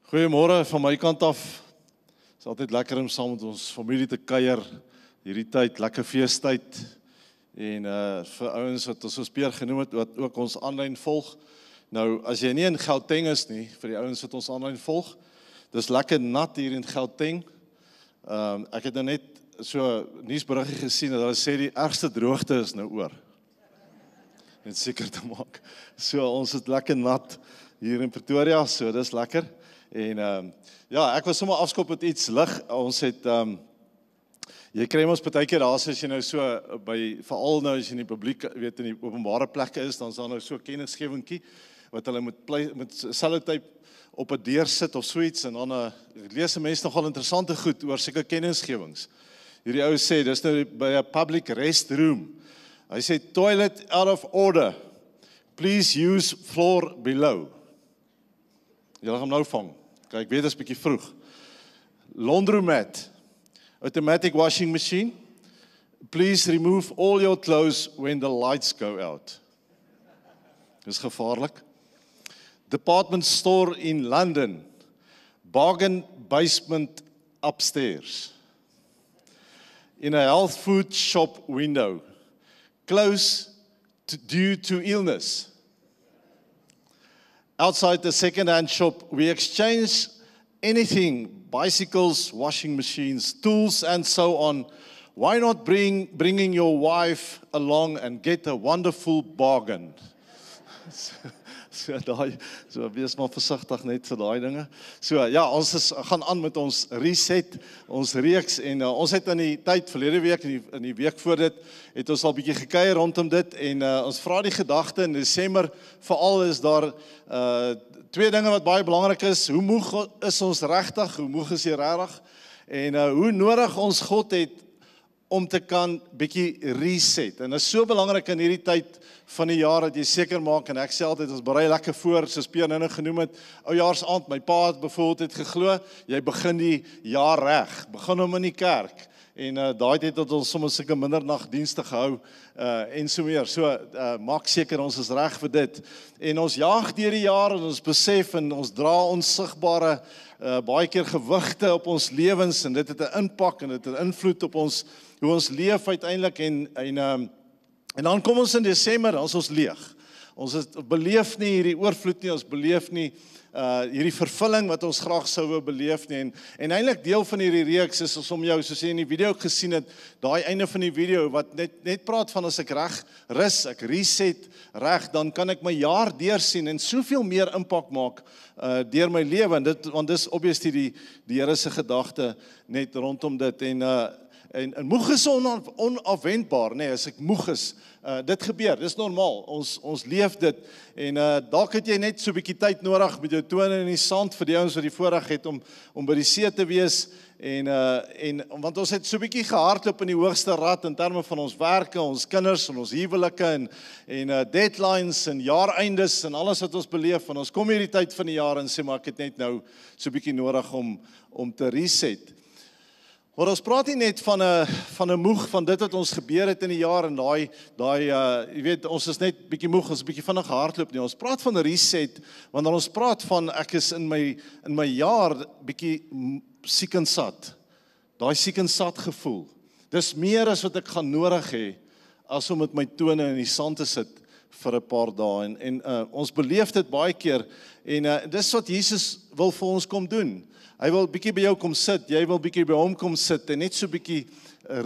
Goeiemôre van my kant af. Het is altyd lekker om saam met ons familie te kuier. Hierdie tyd, lekker feestyd. En vir ouens wat ons soos Peer genoem het, wat ook ons aanlyn volg. Nou, as jy nie in Gauteng is nie, vir die ouens wat ons aanlyn volg, dis lekker nat hier in Gauteng. Ek het nou net so nuusberigie gesien dat hulle sê die ergste droogte is nou oor. Net seker te maak. So ons het lekker nat hier in Pretoria, so dis lekker. En ja, ek was sommer afskop met iets lig. Ons het jy kry ons partykeer daar as jy nou so by veral nou as jy in die publiek weet in die openbare plekke is, dan is daar nou so 'n kennisgewingkie wat hulle met sellotape op 'n deur sit of so iets en dan lees mense nogal interessante goed oor sulke kennisgewings. Hierdie ou sê dis nou by 'n public restroom. Hy sê toilet out of order. Please use floor below. Jy gaan hom nou vang. Kyk, ek weet dit is 'n bietjie vroeg. Laundromat. Automatic washing machine. Please remove all your clothes when the lights go out. Dis gevaarlik. Department store in London. Bargain basement upstairs. In a health food shop window. Close due to illness. Outside the second-hand shop, we exchange anything, bicycles, washing machines, tools, and so on. Why not bringing your wife along and get a wonderful bargain? So wees maar versigtig net vir daai dinge. So ja, ons gaan aan met ons reset, ons reeks en ons het in die tyd verlede week in die week voor dit het ons al bietjie gekuier rondom dit en ons vra die gedagte in Desember veral is daar twee dinge wat baie belangrik is. Hoe moeg is ons regtig? Hoe moeg is jy regtig? En hoe nodig ons God het om te kan bietjie reset. En dit is so belangrik in hierdie tyd van die jaar dat jy seker maak en ek sê altyd ons berei lekker voor soos Peer nou genoem het. Oujaarsaand, my pa het byvoorbeeld het geglo, jy begin die jaar reg. Begin hom in die kerk. En daai tyd het ons sommer sulke mindernagdienste gehou en so meer. So maak seker ons is reg vir dit. En ons jaag deur die jaar en ons besef en ons dra onsigbare baie keer gewigte op ons lewens en dit het 'n impak en dit het 'n invloed op ons hoe ons leef uiteindelik en dan kom ons in Desember, ons leeg. Ons beleef nie hierdie oorvloed nie, ons beleef nie hierdie vervulling wat ons graag sou wou beleef nie. En eintlik deel van hierdie reeks is ons om jou, soos jy in die video ook gesien het, daai einde van die video wat net praat van as ek reg rus, ek reset reg, dan kan ek my jaar deursien en soveel meer impak maak deur my lewe. Want dis obviously die Here se gedagte net rondom dit en moeg is onafwendbaar, nee, as ek moeg is, dit gebeur, dis normaal, ons leef dit, en dalk het jy net so 'n bietjie tyd nodig met jou tone in die sand, vir die ouens wat die voorreg het om by die see te wees, en want ons het so 'n bietjie gehardloop in die hoogste rad, in terme van ons werke, ons kinders, en ons huwelike, en deadlines, en jaareindes, en alles wat ons beleef, en ons kom hierdie tyd van die jaar, en sê maar ek het net nou so 'n bietjie nodig om te reset. Maar ons praat nie net van 'n moeg van dit wat ons gebeur het in die jaar en daai jy weet ons is net bietjie moeg, ons is bietjie vinnig gehardloop nie. Ons praat van 'n reset wanneer ons praat van ek is in my jaar bietjie siek en sat. Daai siek en sat gevoel. Dis meer as wat ek gaan nodig hê as om met my tone in die sand te sit vir 'n paar dae en ons beleef dit baie keer en dis wat Jesus wil vir ons kom doen. Hy wil bietjie by jou kom sit, jy wil bietjie by hom kom sit en net so bietjie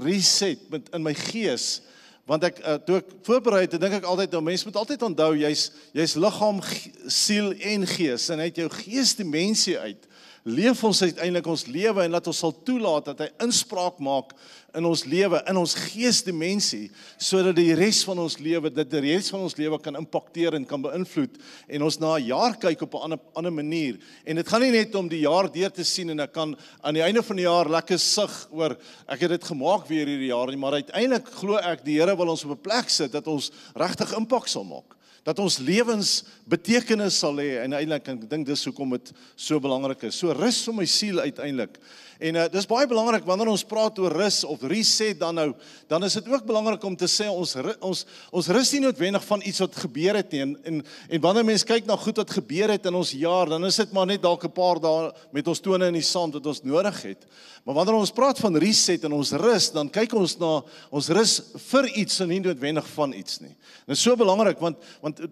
reset in my gees. Want toe ek voorberei het, dink ek altyd, mense moet altyd onthou, jy's liggaam, siel en gees en uit jou geesdimensie uit leef ons uiteindelik ons lewe en laat ons sal toelaat dat hy inspraak maak in ons lewe, in ons geesdimensie, sodat die res van ons lewe, dat die res van ons lewe kan impakteer en kan beïnvloed en ons na 'n jaar kyk op 'n ander manier. En dit gaan nie net om die jaar deur te sien en ek kan aan die einde van die jaar lekker sug oor ek het dit gemaak weer hierdie jaar nie, maar uiteindelik glo ek die Here wil ons op 'n plek sit dat ons regtig impak sal maak. Dat ons lewens betekenis sal hê en eintlik ek dink dis hoekom dit so belangrik is. So rus vir my siel uiteindelik. En dis baie belangrik wanneer ons praat oor rus of reset dan is dit ook belangrik om te sê ons rus nie noodwendig van iets wat gebeur het nie. En wanneer mense kyk na goed wat gebeur het in ons jaar, dan is dit maar net dalk 'n paar dae met ons tone in die sand wat ons nodig het. Maar wanneer ons praat van reset en ons rus, dan kyk ons na ons rus vir iets en nie noodwendig van iets nie. Dit is so belangrik want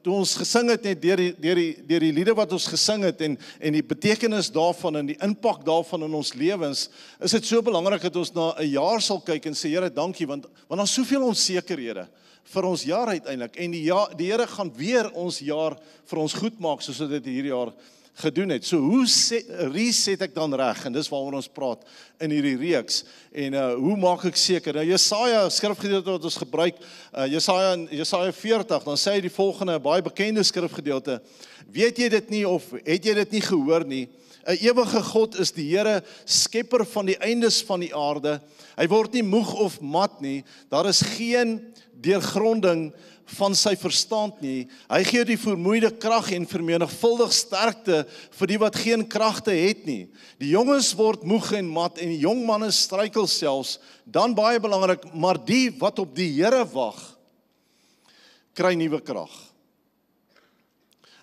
toe ons gesing het net deur die liede wat ons gesing het en die betekenis daarvan en die impak daarvan in ons lewens, is dit so belangrik dat ons na 'n jaar sal kyk en sê Here, dankie want daar's soveel onsekerhede vir ons jaar uiteindelik en die Here gaan weer ons jaar vir ons goed maak soos dit hierdie jaar gedoen het. So hoe reset ek dan reg? En dis waaroor ons praat in hierdie reeks. En hoe maak ek seker? Nou Jesaja, skrifgedeelte wat ons gebruik, Jesaja 40, dan sê hy die volgende, baie bekende skrifgedeelte. Weet jy dit nie of het jy dit nie gehoor nie? 'n Ewige God is die Here, skepper van die eindes van die aarde. Hy word nie moeg of mat nie. Daar is geen deurgronding van sy verstand nie. Hy gee die vermoeide krag en vermenigvuldig sterkte vir die wat geen kragte het nie. Die jonges word moeg en mat en die jong manne struikel selfs. Dan baie belangrik, maar die wat op die Here wag, kry nuwe krag.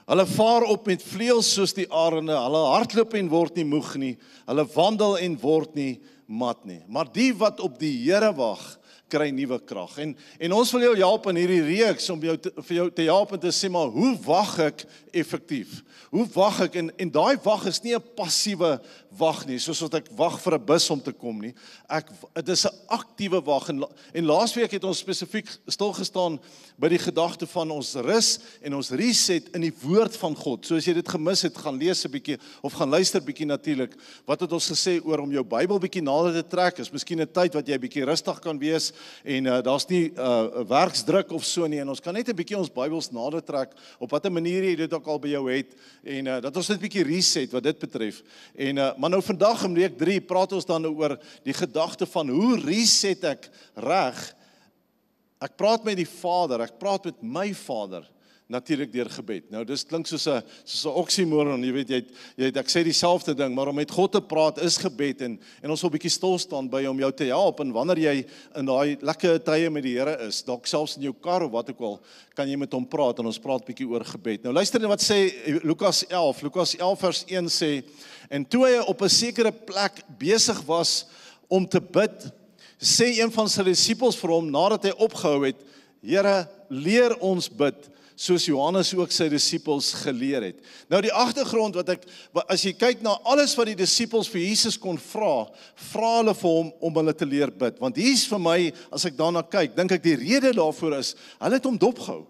Hulle vaar op met vleuels soos die arende, hulle hardloop en word nie moeg nie, hulle wandel en word nie mat nie. Maar die wat op die Here wag, kry nuwe krag. En ons wil jou help in hierdie reeks om vir jou te help en te sê, maar hoe wag ek effektief? Hoe wag ek? En daai wag is nie 'n passiewe wag nie, soos wat ek wag vir 'n bus om te kom nie. Dit is 'n aktiewe wag. En laasweek het ons spesifiek stilgestaan by die gedagte van ons rus en ons reset in die woord van God. So as jy dit gemis het, gaan lees 'n bietjie of gaan luister bietjie natuurlik. Wat het ons gesê oor om jou Bybel bietjie nader te trek? Is miskien 'n tyd wat jy bietjie rustig kan wees en daar's nie werksdruk of so nie. En ons kan net 'n bietjie ons Bybels nader trek op watter manier jy dit ook al by jou het en dat ons net 'n bietjie reset wat dit betref. En maar nou vandag in week 3 praat ons dan oor die gedagte van hoe reset ek reg? Ek praat met die Vader, ek praat met my Vader, natuurlik deur gebed. Nou dis klink soos 'n oksimoron, jy weet ek sê dieselfde ding, maar om met God te praat is gebed en ons wil 'n bietjie stil staan by om jou te help en wanneer jy in daai lekker tye met die Here is, dalk selfs in jou kar of wat ook al, kan jy met hom praat en ons praat bietjie oor gebed. Nou luister net wat sê Lukas 11 vers 1 sê, en toe hy op 'n sekere plek besig was om te bid, sê een van sy disippels vir hom nadat hy opgehou het, Here, leer ons bid, soos Johannes ook sy disippels geleer het. Nou die agtergrond as jy kyk na alles wat die disippels vir Jesus kon vra hulle vir hom om hulle te leer bid. Want hier's vir my, as ek daarna kyk, dink ek die rede daarvoor is, hulle het hom dopgehou.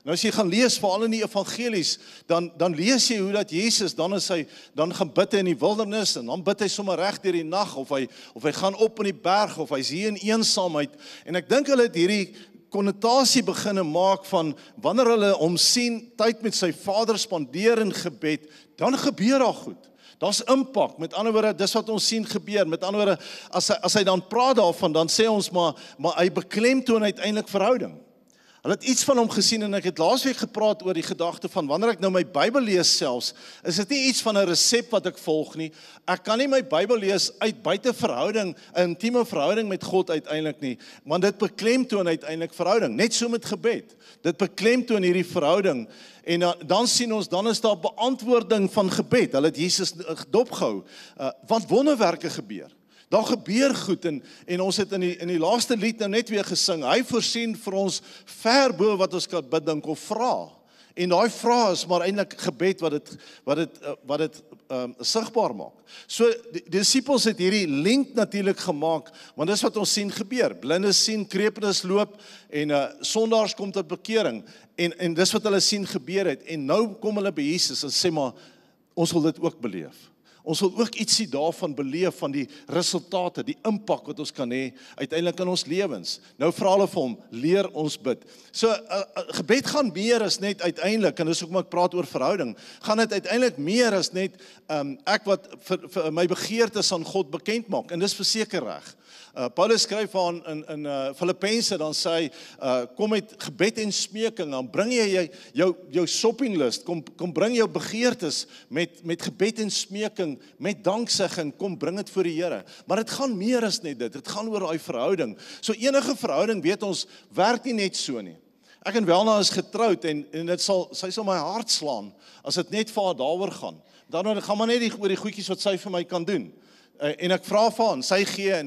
Nou as jy gaan lees, veral in die evangelies, dan lees jy hoe dat Jesus, dan gaan bid hy in die wildernis, en dan bid hy sommer reg deur die nag, of hy gaan op in die berg, of hy's hier in eensaamheid, en ek dink hulle het hierdie konnotasie beginne maak van, wanneer hulle hom sien, tyd met sy Vader spandeer in gebed, dan gebeur daar goed. Daar's impak, met ander woorde, dis wat ons sien gebeur, met ander woorde, as hy dan praat daarvan, dan sê ons maar hy beklemtoon uiteindelik verhouding. Hulle het iets van hom gesien en ek het laasweek gepraat oor die gedagte van wanneer ek nou my Bybel lees selfs, is dit nie iets van 'n resep wat ek volg nie. Ek kan nie my Bybel lees uit buite verhouding, 'n intieme verhouding met God uiteindelik nie, want dit beklemtoon uiteindelik verhouding, net so met gebed. Dit beklemtoon hierdie verhouding en dan sien ons, dan is daar beantwoording van gebed. Hulle het Jesus dopgehou, want wonderwerke gebeur. Daar gebeur goed en ons het in die laaste lied nou net weer gesing. Hy voorsien vir ons ver bo wat ons kan bedink of vra. En daai vrae is maar eintlik gebed wat dit sigbaar maak. So die disippels het hierdie link natuurlik gemaak, want dis wat ons sien gebeur. Blindes sien, krepenes loop en sondaars kom tot bekering en dis wat hulle sien gebeur het. En nou kom hulle by Jesus en sê maar ons wil dit ook beleef. Ons wil ook ietsie daarvan beleef, van die resultate, die impak wat ons kan hê, uiteindelik in ons lewens. Nou vra hulle vir hom, leer ons bid. So, gebed gaan meer as net uiteindelik, en dis hoekom ek praat oor verhouding, gaan dit uiteindelik meer as net ek wat vir my begeertes aan God bekend maak, en dis verseker reg. Paulus skryf aan in Filippense, dan sê hy, kom met gebed en smeking, dan bring jy jou shoppinglist, kom bring jou begeertes met gebed en smeking, met danksegging, kom bring dit voor die Here. Maar dit gaan meer as net dit gaan oor daai verhouding. So enige verhouding, weet ons, werk nie net so nie. Ek en Welna is getroud, en sy sal my hart slaan, as dit net vir haar daaroor gaan. Dan gaan maar net oor die goedjies wat sy vir my kan doen. En ek vra vir haar, sy gee,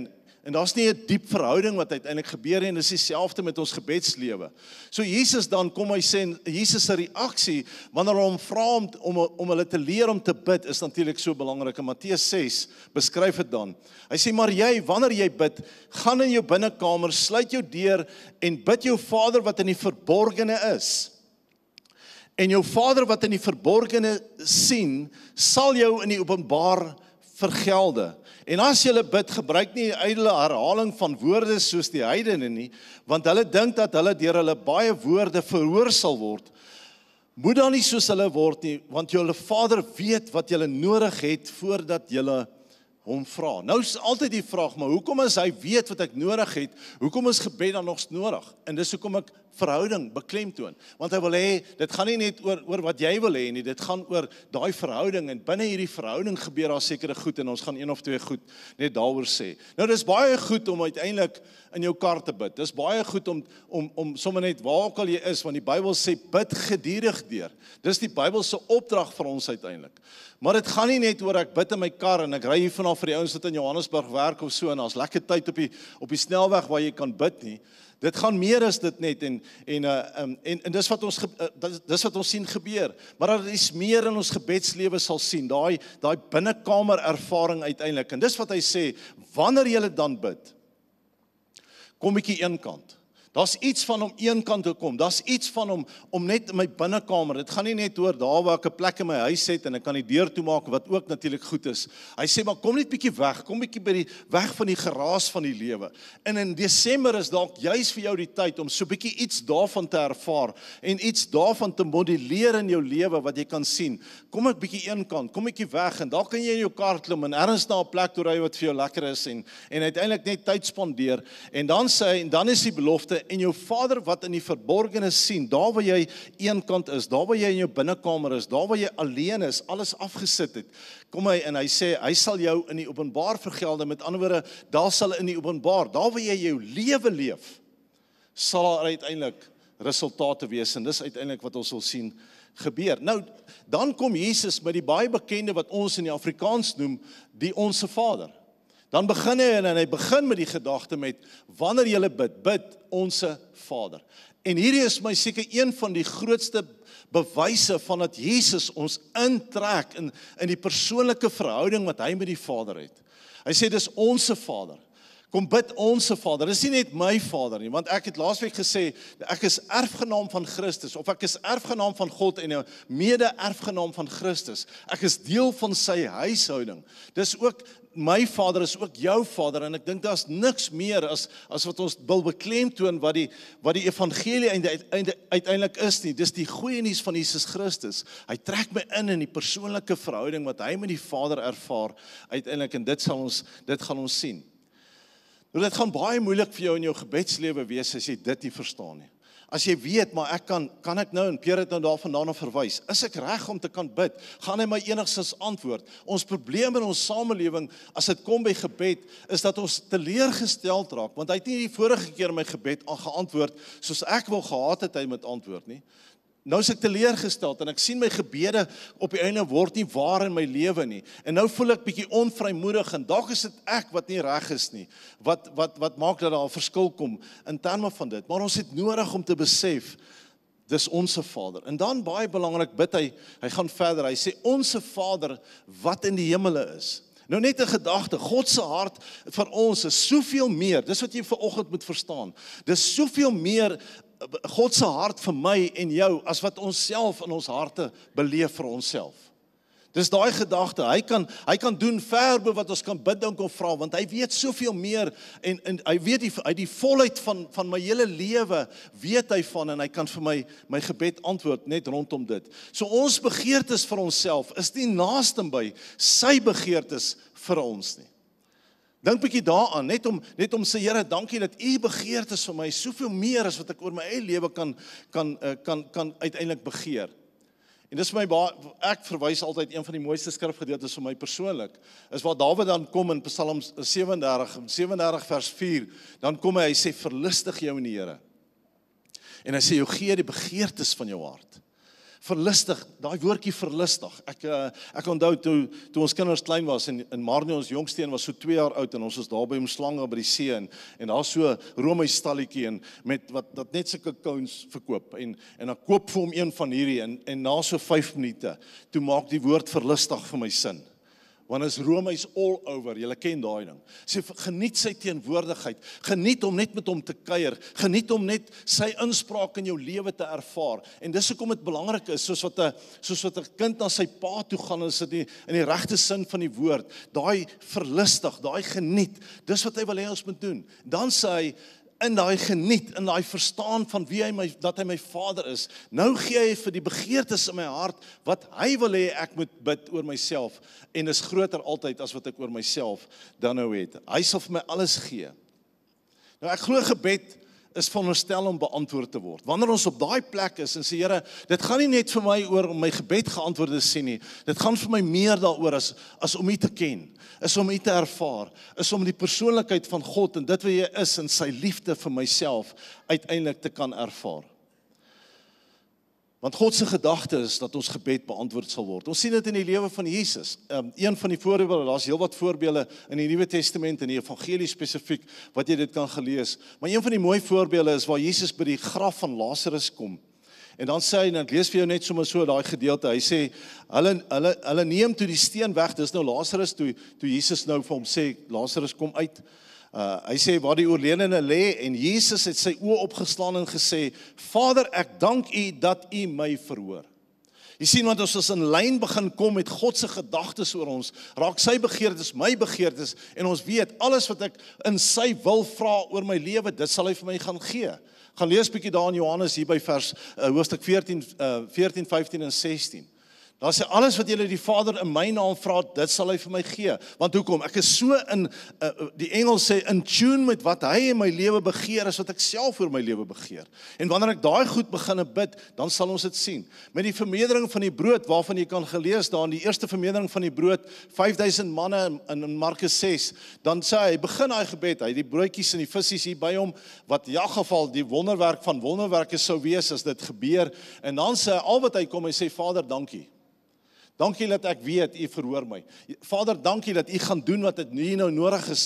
en daar's nie 'n diep verhouding wat uiteindelik gebeur, en dis dieselfde met ons gebedslewe. So Jesus dan kom hy sê, Jesus se reaksie, wanneer hy hom vra om hulle te leer om te bid, is natuurlik so belangrik. In Matteus 6 beskryf dit dan. Hy sê, maar wanneer jy bid, gaan in jou binnekamer, sluit jou deur, en bid jou Vader wat in die verborgene is. En jou Vader wat in die verborgene sien, sal jou in die openbaar vergelde. En as julle bid, gebruik nie ydelle herhaling van woorde soos die heidene nie, want hulle dink dat hulle deur hulle baie woorde verhoor sal word. Moet dan nie soos hulle word nie, want julle Vader weet wat julle nodig het voordat julle hom vra. Nou is altyd die vraag, maar hoekom as hy weet wat ek nodig het, hoekom is gebed dan nog nodig? En dis hoekom ek verhouding beklemtoon. Want hy wil hê, dit gaan nie net oor wat jy wil hê nie, dit gaan oor daai verhouding, en binne hierdie verhouding gebeur daar sekere goed, en ons gaan 1 of 2 goed net daaroor sê. Nou dis baie goed om uiteindelik in jou kar te bid. Dis baie goed om sommer net waar ook al jy is, want die Bybel sê bid gedurig deur. Dis die Bybel se opdrag vir ons uiteindelik. Maar dit gaan nie net oor ek bid in my kar en ek ry hier vanaf vir die ouens wat in Johannesburg werk of so, en daar's lekker tyd op die snelweg waar jy kan bid nie. Dit gaan meer as dit net, en dis wat ons sien gebeur. Maar daar is meer in ons gebedslewe sal sien, daai binnekamer ervaring uiteindelik. En dis wat hy sê, wanneer jy dan bid, kom bietjie eenkant. Daar's iets van om eenkant te kom. Daar's iets van om net in my binnekamer. Dit gaan nie net oor daar waar ek 'n plek in my huis het en ek kan die deur toemaak, wat ook natuurlik goed is. Hy sê maar kom net bietjie weg, kom bietjie weg van die geraas van die lewe. En in Desember is dalk juis vir jou die tyd om so bietjie iets daarvan te ervaar en iets daarvan te modelleer in jou lewe wat jy kan sien. Kom ek bietjie eenkant, kom bietjie weg, en daar kan jy in jou kar klim en ergens na 'n plek toe ry wat vir jou lekker is en uiteindelik net tyd spandeer. En dan sê hy, en dan is die belofte, en jou Vader wat in die verborgene sien, daar waar jy eenkant is, daar waar jy in jou binnekamer is, daar waar jy alleen is, alles afgesit het, kom hy en hy sê, hy sal jou in die openbaar vergelde. Met ander woorde, daar sal in die openbaar, daar waar jy jou lewe leef, sal daar uiteindelik resultate wees, en dis uiteindelik wat ons wil sien gebeur. Nou, dan kom Jesus met die baie bekende wat ons in die Afrikaans noem, die Onse Vader. Dan begin hy, en hy begin met die gedagte met, wanneer jy bid Onse Vader. En hierdie is my seker een van die grootste bewyse van dat Jesus ons intrek in die persoonlike verhouding wat hy met die Vader het. Hy sê, dis Onse Vader. Kom bid Onse Vader. Dis nie net my Vader nie, want ek het laasweek gesê, ek is erfgenaam van Christus, of ek is erfgenaam van God en 'n mede-erfgenaam van Christus. Ek is deel van sy huishouding. Dis ook, my Vader is ook jou Vader, en ek dink daar's niks meer as wat ons wil beklemtoon wat die evangelie uiteindelik is nie. Dis die goeie nuus van Jesus Christus. Hy trek my in die persoonlike verhouding wat hy met die Vader ervaar uiteindelik, en dit gaan ons sien. Nou, dit gaan baie moeilik vir jou in jou gebedslewe wees as jy dit nie verstaan nie. As jy weet, maar ek kan ek nou, en Pierre het nou daarvandaan verwys, is ek reg om te kan bid? Gaan hy my enigstens antwoord? Ons probleem in ons samelewing, as dit kom by gebed, is dat ons teleurgesteld raak, want hy het nie die vorige keer my gebed geantwoord, soos ek wil gehad het hy met antwoord nie. Nou is ek teleurgesteld, en ek sien my gebede op die einde word nie waar in my lewe nie. En nou voel ek bietjie onvrymoedig, en dalk is dit ek wat nie reg is nie. Wat maak dat daar 'n verskil kom in terme van dit? Maar ons het nodig om te besef, dis Onse Vader. En dan baie belangrik bid hy gaan verder, hy sê, Onse Vader wat in die hemele is. Nou net 'n gedagte, God se hart vir ons is soveel meer, dis wat jy vanoggend moet verstaan, dis soveel meer God se hart vir my en jou, as wat ons self in ons harte beleef vir onsself. Dis daai gedagte, hy kan doen ver bo wat ons kan bid, dink of vra, want hy weet soveel meer, en hy weet uit die volheid van my hele lewe, weet hy van, en hy kan vir my gebed antwoord, net rondom dit. So ons begeertes vir onsself, is nie naaste by sy begeertes vir ons nie. Dink bietjie daaraan, net om sê, Here, dankie dat u begeertes vir my soveel meer as wat ek oor my eie lewe kan uiteindelik begeer. En dis vir my, ek verwys altyd een van die mooiste skrifgedeeltes vir my persoonlik, is waar Dawid dan kom in Psalm 37 vers 4, dan kom hy sê, verlustig jou in die Here. En hy sê, jou gee die begeertes van jou hart. Verlustig, daai woordjie verlustig. Ek onthou toe ons kinders klein was en Marnie, ons jongste een was so 2 jaar oud en ons was daar by hom slange by die see en daar so Romeis stalletjie en met wat net sulke cones verkoop en dan koop vir hom een van hierdie en na so 5 minute toe maak die woord verlustig vir my sin. Want is Romeis all over, julle ken daai ding. Sê, geniet sy teenwoordigheid, geniet om net met hom te kuier, geniet om net sy inspraak in jou lewe te ervaar. En dis hoekom dit belangrik is, soos wat 'n kind na sy pa toe gaan, is dit in die regte sin van die woord, daai verlustig, daai geniet, dis wat hy wil hê ons moet doen. Dan sê hy, in daai geniet, in daai verstaan van dat hy my Vader is, nou gee hy vir die begeertes in my hart, wat hy wil hê ek moet bid oor myself, en is groter altyd as wat ek oor myself dan nou het. Hy sal vir my alles gee. Nou ek glo gebed is veronderstel om beantwoord te word. Wanneer ons op daai plek is en sê, Here, dit gaan nie net vir my oor om my gebed geantwoord te sien nie, dit gaan vir my meer daaroor as om U te ken, is om U te ervaar, is om die persoonlikheid van God en dit wat jy is en sy liefde vir myself uiteindelik te kan ervaar. Want God se gedagte is dat ons gebed beantwoord sal word. Ons sien dit in die lewe van Jesus. Een van die voorbeelde, daar's heelwat voorbeelde in die Nuwe Testament en die Evangelie spesifiek wat jy dit kan gelees. Maar een van die mooi voorbeelde is waar Jesus by die graf van Lazarus kom. En dan sê hy, en ek lees vir jou net sommer so daai gedeelte. Hy sê hulle neem toe die steen weg. Dis nou Lazarus toe Jesus nou vir hom sê Lazarus kom uit. Hy sê waar die oorledene lê en Jesus het sy oë opgeslaan en gesê, Vader, ek dank U dat U my verhoor. Jy sien, want ons in lyn begin kom met God se gedagtes oor ons, raak sy begeertes, my begeertes, en ons weet, alles wat ek in sy wil vra oor my lewe, dit sal hy vir my gaan gee. Gaan lees bietjie daar in Johannes hier by vers hoofstuk 14, 15 en 16. Daar sê, alles wat julle die Vader in my naam vra, dit sal hy vir my gee. Want hoekom? Ek is so die Engels sê, in tune met wat hy in my lewe begeer, as wat ek self oor my lewe begeer. En wanneer ek daai goed begin bid, dan sal ons dit sien. Met die vermeerdering van die brood, waarvan jy kan gelees daar, in die eerste vermeerdering van die brood, 5000 manne in Markus 6, dan sê hy, begin hy gebed, hy die broodjies en die visies hier by hom, wat in elk geval die wonderwerk van wonderwerke sou wees, as dit gebeur. En dan sê hy, al wat hy kom, hy sê, Vader, dankie. Dankie dat ek weet, U verhoor my. Vader, dankie dat U gaan doen wat dit nie nou nodig is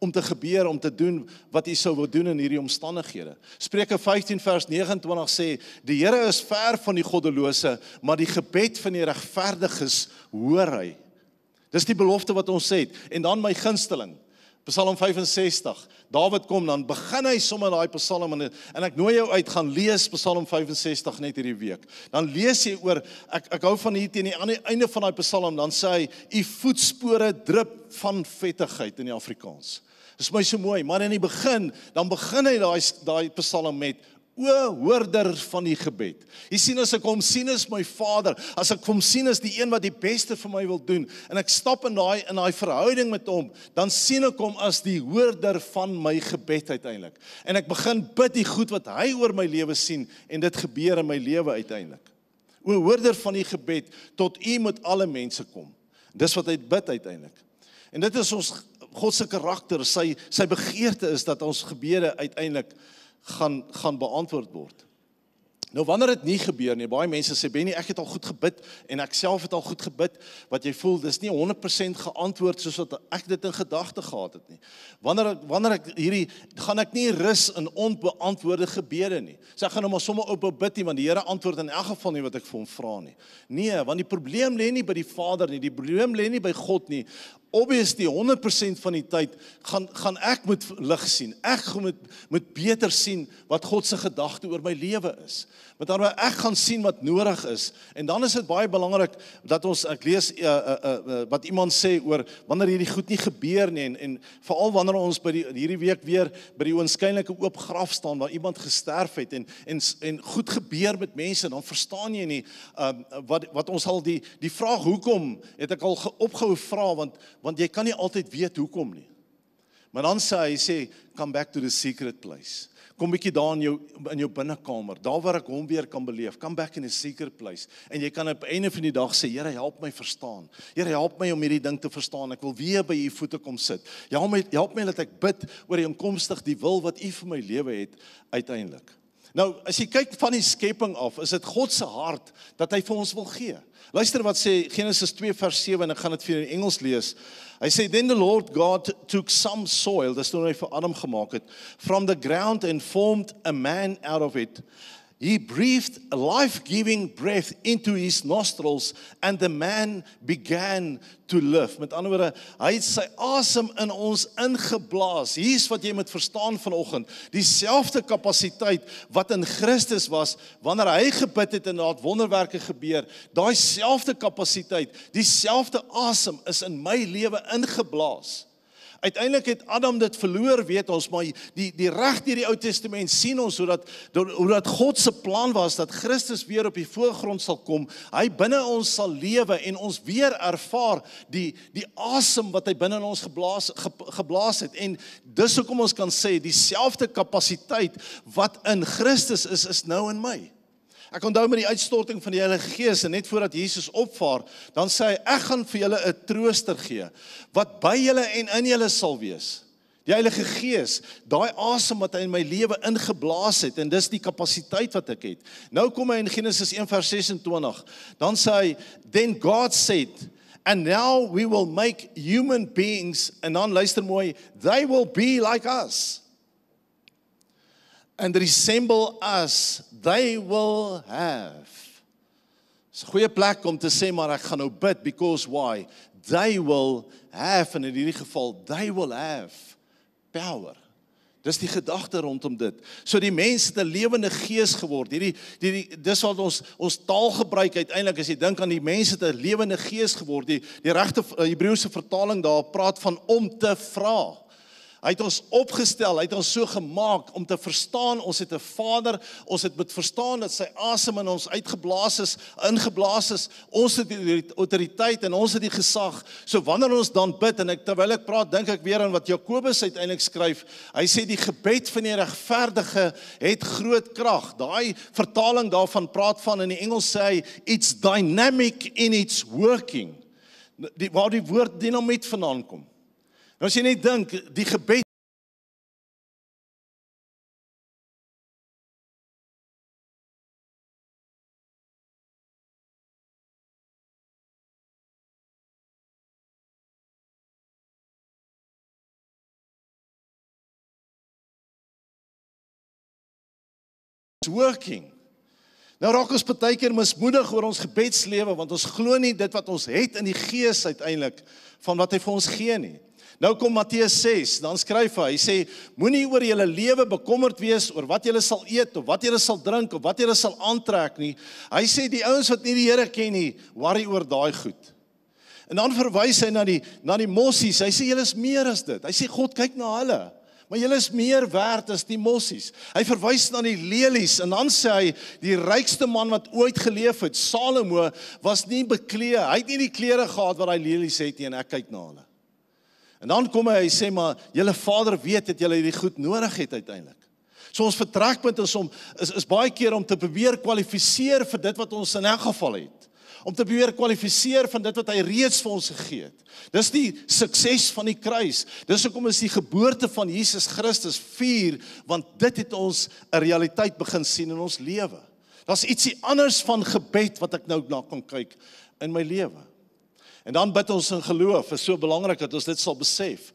om te gebeur, om te doen wat U sou wil doen in hierdie omstandighede. Spreuke 15 vers 29 sê, die Here is ver van die goddelose, maar die gebed van die regverdiges hoor hy. Dis die belofte wat ons het. En dan my gunsteling, Psalm 65, Dawid kom, dan begin hy sommer daai Psalm, en ek nooi jou uit, gaan lees Psalm 65 net hierdie week. Dan lees jy oor, ek hou van hier teen die einde van daai Psalm, dan sê hy, U voetspore drup van vettigheid in die Afrikaans. Dis my so mooi, maar in die begin, dan begin hy daai Psalm met, O hoorder van die gebed. Jy sien, as ek hom sien is my Vader, as ek hom sien is die een wat die beste vir my wil doen, en ek stap in daai verhouding met hom, dan sien ek hom as die hoorder van my gebed uiteindelik. En ek begin bid die goed wat hy oor my lewe sien, en dit gebeur in my lewe uiteindelik. O hoorder van die gebed, tot U met alle mense kom. Dis wat hy bid uiteindelik. En dit is ons God se karakter, sy begeerte is dat ons gebede uiteindelik gaan beantwoord word. Nou wanneer dit nie gebeur nie, baie mense sê, Benny, ek het al goed gebid, en ek self het al goed gebid, wat jy voel, dis nie 100% geantwoord, soos wat ek dit in gedagte gehad het nie. Wanneer ek gaan ek nie rus in onbeantwoorde gebede nie. So ek gaan nou maar sommer op bid nie, want die Here antwoord in elk geval nie wat ek vir hom vra nie. Nee, want die probleem lê nie by die Vader nie, die probleem lê nie by God nie. obviously 100% van die tyd gaan ek moet lig sien. Ek moet beter sien wat God se gedagte oor my lewe is. Met ander woorde, ek gaan sien wat nodig is. En dan is dit baie belangrik dat ek lees wat iemand sê oor wanneer hierdie goed nie gebeur nie en veral wanneer ons by hierdie week weer by die oënskynlike oop graf staan waar iemand gesterf het en goed gebeur met mense, dan verstaan jy nie wat ons al die vraag hoekom het ek al opgehou vra, want jy kan nie altyd weet hoekom nie. Maar dan hy sê, come back to the secret place. Kom bietjie daar in jou binnekamer, daar waar ek hom weer kan beleef. Come back in a secret place. En jy kan op einde van die dag sê, Here, help my verstaan. Here, help my om hierdie ding te verstaan. Ek wil weer by u voete kom sit. Help my dat ek bid oor die toekomstig die wil wat u vir my lewe het uiteindelik. Nou, as jy kyk van die skepping af, is dit God se hart dat hy vir ons wil gee. Luister wat sê Genesis 2 vers 7 en ek gaan dit vir julle in Engels lees. Hy sê, then the Lord God took some soil, dis toe hy vir Adam gemaak het, from the ground and formed a man out of it. He breathed a life-giving breath into his nostrils and the man began to live. Met ander woorde, hy het sy asem in ons ingeblaas. Hier is wat jy moet verstaan vanoggend. Dieselfde kapasiteit wat in Christus was, wanneer hy gebid het en daar wonderwerke gebeur, daai selfde kapasiteit, dieselfde asem is in my lewe ingeblaas. Uiteindelik het Adam dit verloor, weet ons, maar die reg deur die Ou Testament sien ons hoe dat God se plan was dat Christus weer op die voorgrond sal kom, hy binne ons sal lewe en ons weer ervaar die asem wat hy binne in ons geblaas het. En dis hoekom ons kan sê dieselfde kapasiteit wat in Christus is nou in my. Ek onthou met die uitstorting van die Heilige Gees en net voordat Jesus opvaar, dan sê hy, ek gaan vir julle 'n trooster gee, wat by julle en in julle sal wees. Die Heilige Gees, daai asem wat hy in my lewe ingeblaas het, en dis die kapasiteit wat ek het. Nou kom hy in Genesis 1 vers 26, dan sê hy, then God said, and now we will make human beings, en dan luister mooi, they will be like us. And resemble us, they will have. Dis 'n goeie plek om te sê, maar ek gaan nou bid, because why? They will have, en in hierdie geval, they will have power. Dis die gedagte rondom dit. So die mens het 'n lewende gees geword. Dis wat ons taal gebruik uiteindelik, as jy dink aan die mens het 'n lewende gees geword. Die regte Hebreëse vertaling daar praat van om te vra. Hy het ons opgestel, hy het ons so gemaak om te verstaan, ons het 'n Vader, ons het moet verstaan dat sy asem in ons ingeblaas is, ons het die autoriteit en ons het die gesag. So wanneer ons dan bid, en terwyl ek praat, dink ek weer aan wat Jakobus uiteindelik skryf, hy sê die gebed van die regverdige het groot krag. Daai vertaling daarvan praat van, in die Engels sê hy, it's dynamic in its working, waar die woord dinamiet vandaan kom. Nou as jy net dink, die gebed is working. Nou raak ons baie keer mismoedig oor ons gebedslewe, want ons glo nie dit wat ons het in die gees uiteindelik, van wat hy vir ons gee nie. Nou kom Matteus 6, dan skryf hy sê, moenie oor julle lewe bekommerd wees oor wat julle sal eet, of wat julle sal drink, of wat julle sal aantrek nie. Hy sê, die ouens wat nie die Here ken nie, worry oor daai goed. En dan verwys hy na die mossies, hy sê, julle is meer as dit. Hy sê, God, kyk na hulle, maar julle is meer werd as die mossies. Hy verwys na die lelies, en dan sê hy, die rykste man wat ooit geleef het, Salomo, was nie beklee, hy het nie die klere gehad wat hy lelies het nie, en ek kyk na hulle. En dan kom hy sê, maar julle Vader weet dat julle hierdie goed nodig het uiteindelik. So ons vertrekpunt is baie keer om te probeer kwalifiseer vir dit wat ons in elk geval het. Om te probeer kwalifiseer van dit wat hy reeds vir ons gegee het. Dis die sukses van die kruis. Dis hoekom is die geboorte van Jesus Christus vier, want dit het ons 'n realiteit begin sien in ons lewe. Daar's ietsie anders van gebed wat ek nou na kan kyk in my lewe. En dan bid ons in geloof, is so belangrik dat ons dit sal besef.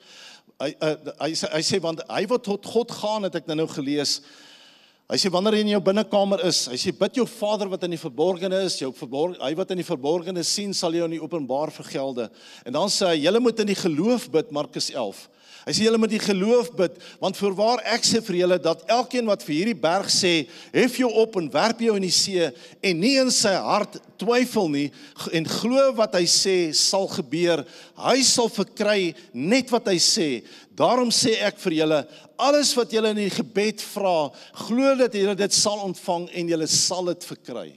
Hy sê, want hy wat tot God gaan, het ek nou gelees, Hy sê, wanneer jy in jou binnekamer is, hy sê, bid jou Vader wat in die verborgene is, hy wat in die verborgene sien, sal jou in die openbaar vergelde. En dan sê hy, julle moet in die geloof bid, Markus 11. Hy sê, julle moet die geloof bid, want voorwaar ek sê vir julle, dat elkeen wat vir hierdie berg sê, hef jou op en werp jou in die see, en nie in sy hart twyfel nie, en glo wat hy sê, sal gebeur, hy sal verkry net wat hy sê. Daarom sê ek vir julle, alles wat julle in die gebed vra, glo dat julle dit sal ontvang, en julle sal dit verkry.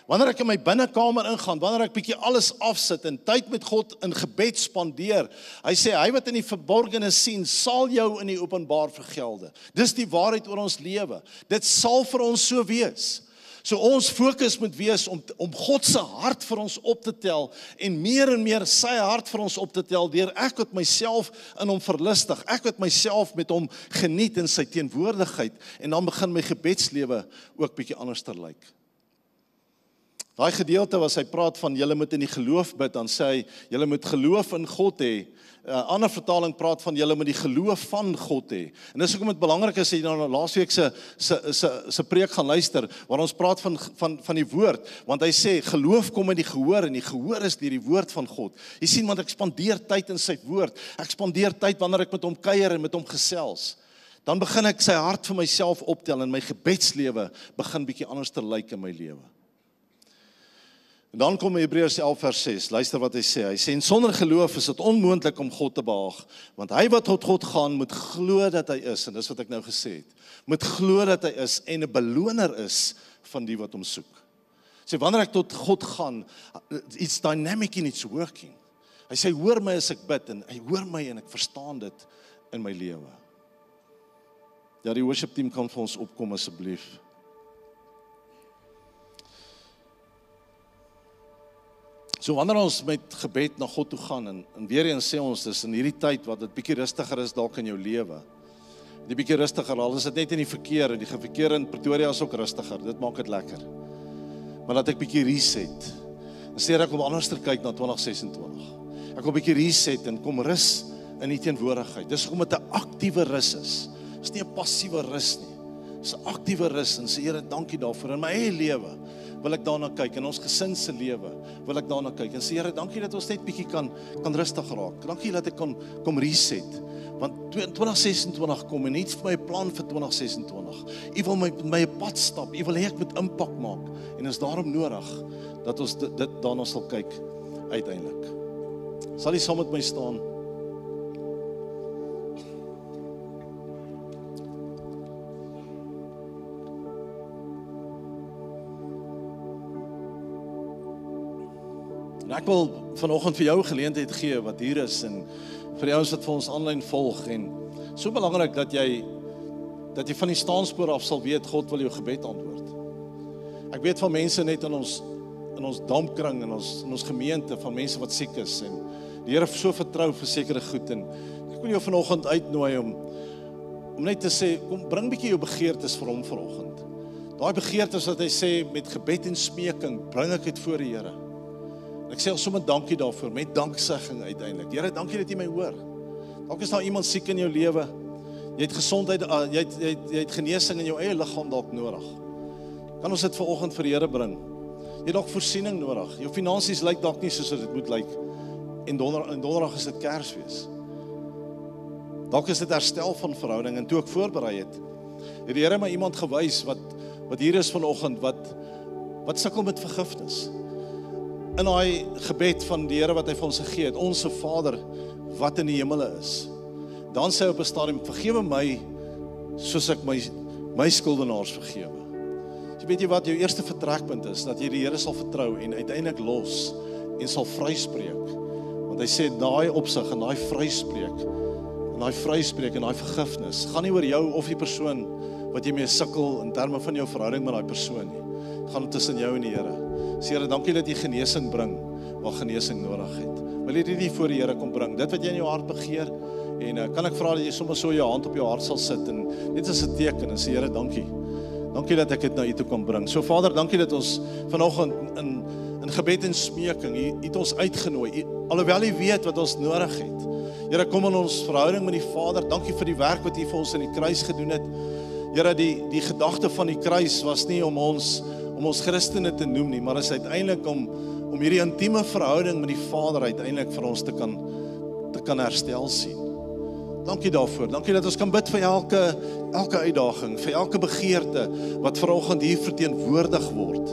Wanneer ek in my binnekamer ingaan, wanneer ek bietjie alles afsit en tyd met God in gebed spandeer, hy sê, hy wat in die verborgene sien, sal jou in die openbaar vergelde. Dis die waarheid oor ons lewe. Dit sal vir ons so wees. So ons fokus moet wees om God se hart vir ons op te tel en meer sy hart vir ons op te tel deur ek wat myself in hom verlustig, ek wat myself met hom geniet in sy teenwoordigheid en dan begin my gebedslewe ook bietjie anders te lyk. Daai gedeelte was hy praat van julle moet in die geloof bid, dan sê hy julle moet geloof in God hê. Ander vertaling praat van julle moet die geloof van God hê. En dis hoekom dit belangrik is as jy nou laasweek se preek gaan luister waar ons praat van die woord, want hy sê geloof kom in die gehoor en die gehoor is deur die woord van God. Jy sien, want ek spandeer tyd in sy woord. Ek spandeer tyd wanneer ek met hom kuier en met hom gesels. Dan begin ek sy hart vir myself optel en my gebedslewe begin bietjie anders te lyk in my lewe. En dan kom Hebreërs 11 vers 6, luister wat hy sê. Hy sê, en sonder geloof is dit onmoontlik om God te behaag, want hy wat tot God gaan, moet glo dat hy is, en dis wat ek nou gesê het, moet glo dat hy is, en 'n beloner is van die wat hom soek. Sê, wanneer ek tot God gaan, it's dynamic and it's working. Hy sê, hoor my as ek bid, en hy hoor my en ek verstaan dit in my lewe. Ja, die worship team kan vir ons opkom asseblief. So wanneer ons met gebed na God toe gaan en weer eens sê ons dis in hierdie tyd wat dit bietjie rustiger is dalk in jou lewe. Die bietjie rustiger, al is dit net in die verkeer en die verkeer in Pretoria is ook rustiger. Dit maak dit lekker. Maar dat ek bietjie reset. En sê ek kom anders te kyk na 2026. Ek kom bietjie reset en kom rus in die teenwoordigheid. Dis hoekom dit 'n aktiewe rus is. Dis nie 'n passiewe rus nie. Dis 'n aktiewe rus en sê Here, dankie daarvoor in my eie lewe. Wil ek daarna kyk, in ons gesin se lewe, wil ek daarna kyk, en sê, Here, dankie dat ons net bietjie kan rustig raak, dankie dat ek kom reset, want 2026 kom, en iets vir my plan vir 2026, U wil my pad stap, U wil hê ek moet impak maak, en is daarom nodig, dat ons dit daarna sal kyk, uiteindelik. Sal jy saam met my staan? En ek wil vanoggend vir jou geleentheid gee wat hier is en vir die ouens wat vir ons aanlyn volg en so belangrik dat jy van die staanspoor af sal weet God wil jou gebed antwoord. Ek weet van mense net in ons dampkring in ons gemeente van mense wat siek is en die Here so vertrou vir sekere goed en ek wil jou vanoggend uitnooi om net te sê kom bring bietjie jou begeertes vir hom vanoggend. Daai begeertes wat hy sê met gebed en smeking bring ek dit voor die Here. Ek sê al sommer dankie daarvoor, met danksegging uiteindelik. Here, dankie dat U my hoor. Dalk is daar iemand siek in jou lewe. Jy het gesondheid, jy het genesing in jou eie liggaam dalk nodig. Kan ons dit vanoggend vir die Here bring? Jy het dalk voorsiening nodig. Jou finansies lyk dalk nie soos dit moet lyk. En donderdag is dit Kersfees. Dalk is dit herstel van verhouding en toe ek voorberei het die Here my iemand gewys wat hier is vanoggend wat sukkel met vergifnis. In daai gebed van die Here wat hy vir ons gegee het, Onse Vader wat in die hemele is. Dan sê hy op 'n stadium, vergewe my soos ek my skuldenaars vergewe. So weet jy wat jou eerste vertrekpunt is, dat jy die Here sal vertrou en uiteindelik los en sal vryspreek. Want hy sê daai opsig en daai vryspreek en daai vergifnis gaan nie oor jou of die persoon wat jy mee sukkel in terme van jou verhouding met daai persoon nie. Dit gaan tussen jou en die Here. Sê Here, dankie dat jy genesing bring waar genesing nodig het. Wil jy dit nie voor die Here kom bring? Dit wat jy in jou hart begeer en kan ek vra dat jy sommer so jou hand op jou hart sal sit en dit is 'n teken en sê Here, dankie. Dankie dat ek dit na U toe kan bring. So Vader, dankie dat ons vanoggend in gebed en smeking U het ons uitgenooi. Alhoewel U weet wat ons nodig het. Here, kom in ons verhouding met die Vader. Dankie vir die werk wat U vir ons in die kruis gedoen het. Here, die gedagte van die kruis was nie om ons Christene te noem nie, maar is uiteindelik om hierdie intieme verhouding met die Vader uiteindelik vir ons te kan herstel sien. Dankie daarvoor. Dankie dat ons kan bid vir elke uitdaging, vir elke begeerte wat vanoggend hier verteenwoordig word.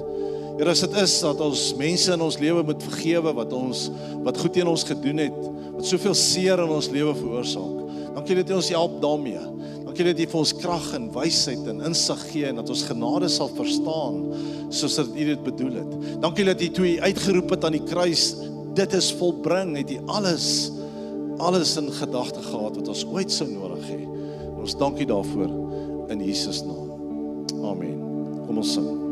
Here, as dit is dat ons mense in ons lewe moet vergewe wat goed teen ons gedoen het, wat soveel seer in ons lewe veroorsaak. Dankie dat U ons help daarmee. Dankie dat U vir ons krag en wysheid en insig gee en dat ons genade sal verstaan soos dat U dit bedoel het. Dankie dat U toe U uitgeroep het aan die kruis, dit is volbring, het U alles in gedagte gehad wat ons ooit sou nodig hê. Ons dankie daarvoor in Jesus naam. Amen. Kom ons sing.